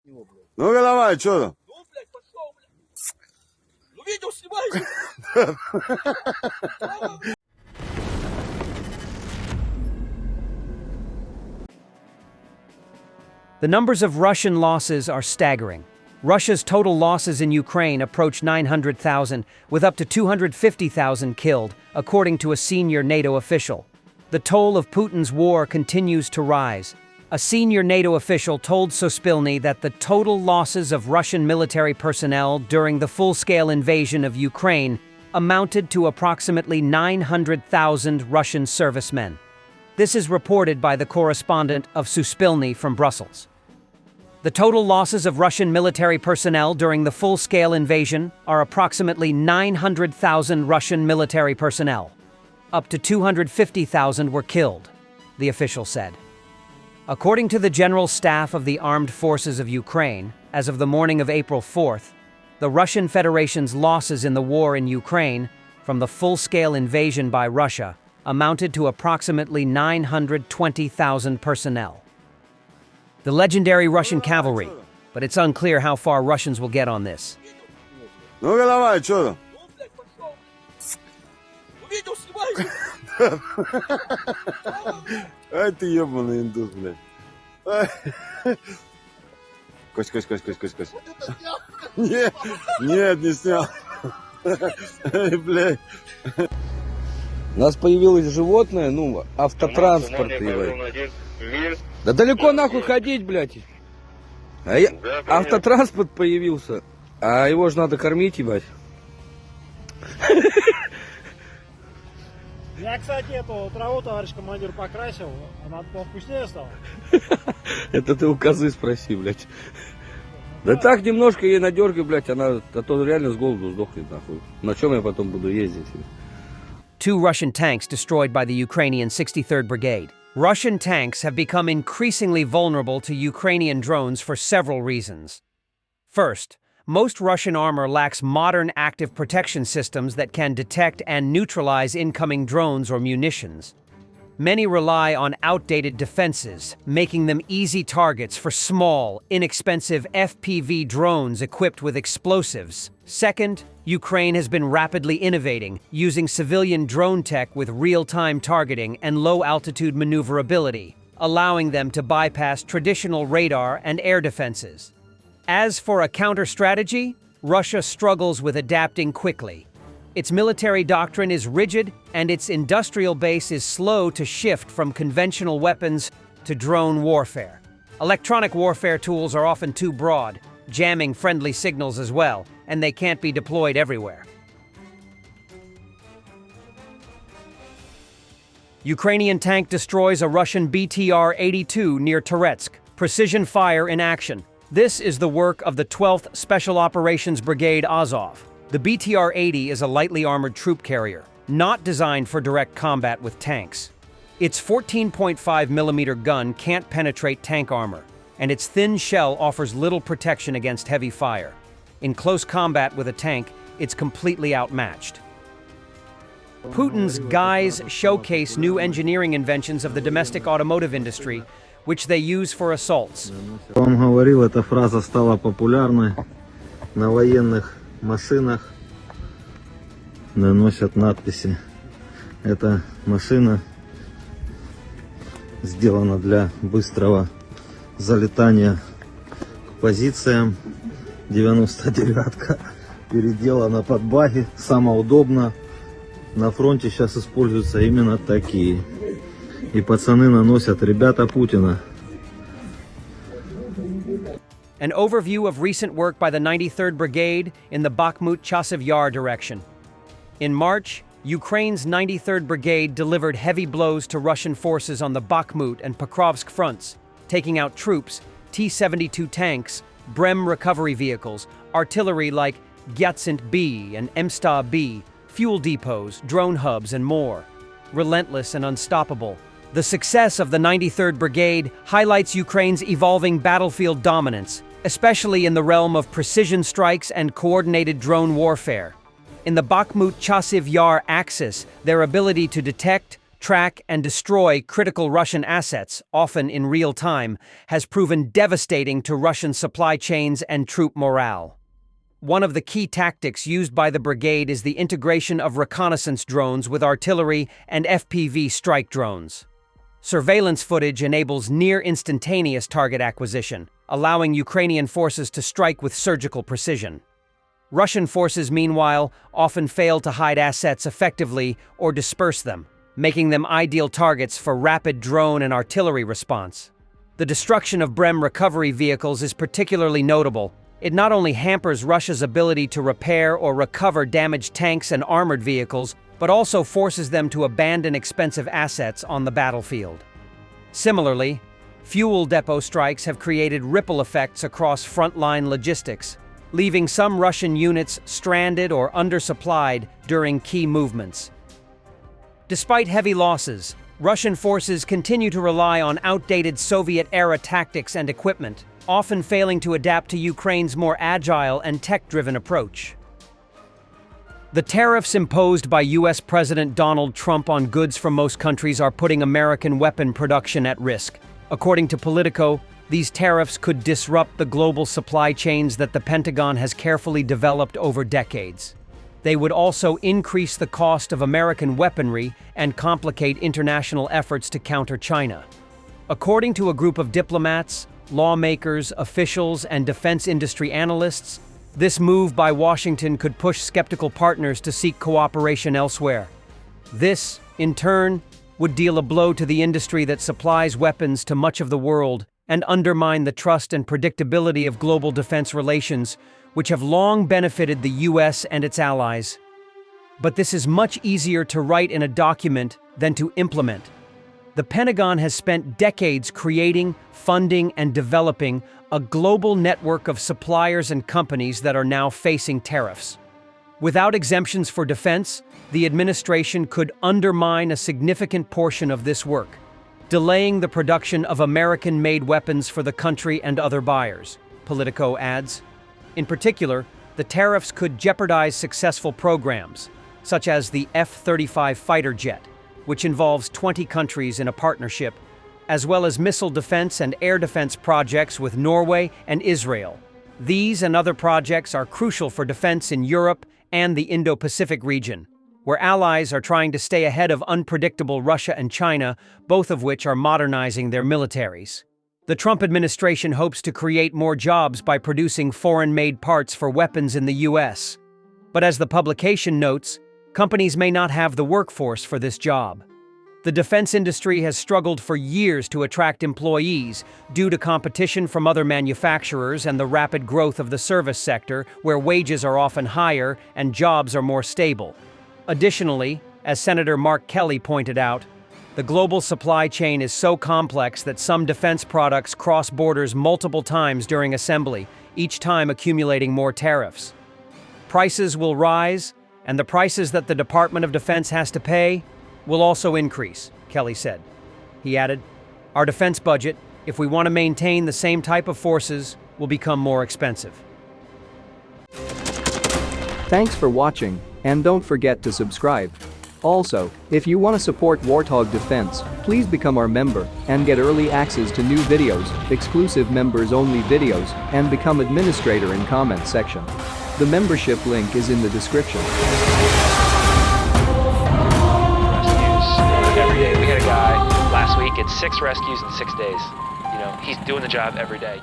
Ну-ка давай, что там? Ну, блядь, пошел, блядь. Ну, видео снимаешь? The numbers of Russian losses are staggering. Russia's total losses in Ukraine approach 900,000, with up to 250,000 killed, according to a senior NATO official. The toll of Putin's war continues to rise. A senior NATO official told Sospilny that the total losses of Russian military personnel during the full-scale invasion of Ukraine amounted to approximately 900,000 Russian servicemen. This is reported by the correspondent of Sospilny from Brussels. The total losses of Russian military personnel during the full-scale invasion are approximately 900,000 Russian military personnel. Up to 250,000 were killed, the official said. According to the General Staff of the Armed Forces of Ukraine, as of the morning of April 4th, the Russian Federation's losses in the war in Ukraine from the full-scale invasion by Russia amounted to approximately 920,000 personnel. The legendary Russian cavalry, but it's unclear how far Russians will get on this. Ну-ка давай, что там? Ну, блядь, пошел, блядь. Ну, видео снимаешь? Ай ты ебаный индус, блядь. Кость. Нет, не снял. Эй, блядь. У нас появилось животное, автотранспорт, ебать. Да далеко нахуй ходить, блядь. Автотранспорт появился, а его же надо кормить, ебать. Я, кстати, эту траву, товарищ командир, покрасил, она повкуснее стала. Это ты у козы спроси, блядь. Да так немножко ей надергай, блядь, а то реально с голоду сдохнет, нахуй. На чем я потом буду ездить? 2 Russian tanks destroyed by the Ukrainian 63rd Brigade. Russian tanks have become increasingly vulnerable to Ukrainian drones for several reasons. First, most Russian armor lacks modern active protection systems that can detect and neutralize incoming drones or munitions. Many rely on outdated defenses, making them easy targets for small, inexpensive FPV drones equipped with explosives. Second, Ukraine has been rapidly innovating, using civilian drone tech with real-time targeting and low-altitude maneuverability, allowing them to bypass traditional radar and air defenses. As for a counter-strategy, Russia struggles with adapting quickly. Its military doctrine is rigid, and its industrial base is slow to shift from conventional weapons to drone warfare. Electronic warfare tools are often too broad, jamming friendly signals as well, and they can't be deployed everywhere. Ukrainian tank destroys a Russian BTR-82 near Toretsk. Precision fire in action. This is the work of the 12th Special Operations Brigade Azov. The BTR-80 is a lightly armored troop carrier, not designed for direct combat with tanks. Its 14.5mm gun can't penetrate tank armor, and its thin shell offers little protection against heavy fire. In close combat with a tank, it's completely outmatched. Putin's guys showcase new engineering inventions of the domestic automotive industry, which they use for assaults. Я вам говорил, эта фраза стала популярной. На военных машинах наносят надписи. Эта машина сделана для быстрого залетания к позициям. 99-ка переделана под баги, самое удобно. На фронте сейчас используются именно такие. И пацаны наносят, ребята Путина. An overview of recent work by the 93rd Brigade in the Bakhmut-Chasiv Yar direction. In March, Ukraine's 93rd Brigade delivered heavy blows to Russian forces on the Bakhmut and Pokrovsk fronts, taking out troops, T-72 tanks, Brem recovery vehicles, artillery like Gyatsint B and Emsta B, fuel depots, drone hubs, and more. Relentless and unstoppable, the success of the 93rd Brigade highlights Ukraine's evolving battlefield dominance, especially in the realm of precision strikes and coordinated drone warfare. In the Bakhmut-Chasiv Yar axis, their ability to detect, track, and destroy critical Russian assets, often in real time, has proven devastating to Russian supply chains and troop morale. One of the key tactics used by the brigade is the integration of reconnaissance drones with artillery and FPV strike drones. Surveillance footage enables near-instantaneous target acquisition, allowing Ukrainian forces to strike with surgical precision. Russian forces, meanwhile, often fail to hide assets effectively or disperse them, making them ideal targets for rapid drone and artillery response. The destruction of Brem recovery vehicles is particularly notable. It not only hampers Russia's ability to repair or recover damaged tanks and armored vehicles, but also forces them to abandon expensive assets on the battlefield. Similarly, fuel depot strikes have created ripple effects across frontline logistics, leaving some Russian units stranded or undersupplied during key movements. Despite heavy losses, Russian forces continue to rely on outdated Soviet-era tactics and equipment, often failing to adapt to Ukraine's more agile and tech-driven approach. The tariffs imposed by U.S. President Donald Trump on goods from most countries are putting American weapon production at risk. According to Politico, these tariffs could disrupt the global supply chains that the Pentagon has carefully developed over decades. They would also increase the cost of American weaponry and complicate international efforts to counter China. According to a group of diplomats, lawmakers, officials, and defense industry analysts, this move by Washington could push skeptical partners to seek cooperation elsewhere. This, in turn, would deal a blow to the industry that supplies weapons to much of the world and undermine the trust and predictability of global defense relations, which have long benefited the U.S. and its allies. But this is much easier to write in a document than to implement. The Pentagon has spent decades creating, funding, and developing a global network of suppliers and companies that are now facing tariffs. Without exemptions for defense, the administration could undermine a significant portion of this work, delaying the production of American-made weapons for the country and other buyers, Politico adds. In particular, the tariffs could jeopardize successful programs, such as the F-35 fighter jet, which involves 20 countries in a partnership, as well as missile defense and air defense projects with Norway and Israel. These and other projects are crucial for defense in Europe and the Indo-Pacific region, where allies are trying to stay ahead of unpredictable Russia and China, both of which are modernizing their militaries. The Trump administration hopes to create more jobs by producing foreign-made parts for weapons in the U.S. But as the publication notes, companies may not have the workforce for this job. The defense industry has struggled for years to attract employees due to competition from other manufacturers and the rapid growth of the service sector, where wages are often higher and jobs are more stable. Additionally, as Senator Mark Kelly pointed out, the global supply chain is so complex that some defense products cross borders multiple times during assembly, each time accumulating more tariffs. Prices will rise, and the prices that the Department of Defense has to pay will also increase, Kelly said. He added, "Our defense budget, if we want to maintain the same type of forces, will become more expensive." Thanks for watching, and don't forget to subscribe. Also, if you want to support Warthog Defense, please become our member and get early access to new videos, exclusive members-only videos, and become administrator in comment section. The membership link is in the description. Every day. We had a guy last week, it's 6 rescues in 6 days. You know, he's doing the job every day.